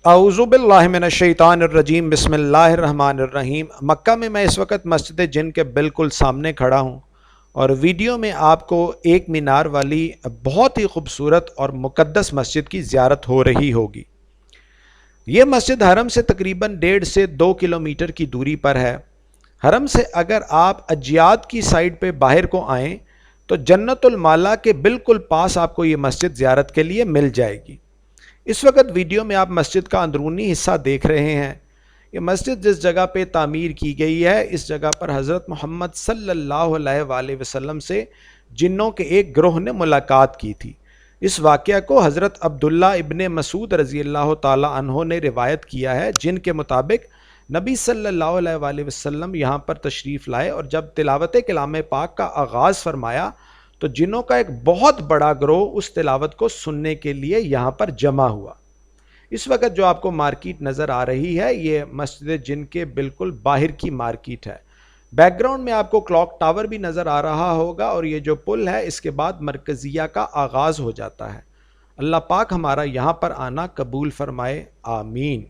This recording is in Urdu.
اعوذ باللہ من الشیطان الرجیم بسم اللہ الرحمن الرحیم۔ مکہ میں میں اس وقت مسجد جن کے بالکل سامنے کھڑا ہوں اور ویڈیو میں آپ کو ایک مینار والی بہت ہی خوبصورت اور مقدس مسجد کی زیارت ہو رہی ہوگی۔ یہ مسجد حرم سے تقریباً 1.5 سے 2 کلومیٹر کی دوری پر ہے۔ حرم سے اگر آپ اجیاد کی سائڈ پہ باہر کو آئیں تو جنت المالا کے بالکل پاس آپ کو یہ مسجد زیارت کے لیے مل جائے گی۔ اس وقت ویڈیو میں آپ مسجد کا اندرونی حصہ دیکھ رہے ہیں۔ یہ مسجد جس جگہ پہ تعمیر کی گئی ہے، اس جگہ پر حضرت محمد صلی اللہ علیہ وآلہ وسلم سے جنوں کے ایک گروہ نے ملاقات کی تھی۔ اس واقعہ کو حضرت عبداللہ ابن مسعود رضی اللہ تعالی عنہ نے روایت کیا ہے، جن کے مطابق نبی صلی اللہ علیہ وآلہ وسلم یہاں پر تشریف لائے اور جب تلاوت کلام پاک کا آغاز فرمایا تو جنوں کا ایک بہت بڑا گروہ اس تلاوت کو سننے کے لیے یہاں پر جمع ہوا۔ اس وقت جو آپ کو مارکیٹ نظر آ رہی ہے، یہ مسجد جن کے بالکل باہر کی مارکیٹ ہے۔ بیک گراؤنڈ میں آپ کو کلاک ٹاور بھی نظر آ رہا ہوگا اور یہ جو پل ہے اس کے بعد مرکزیہ کا آغاز ہو جاتا ہے۔ اللہ پاک ہمارا یہاں پر آنا قبول فرمائے، آمین۔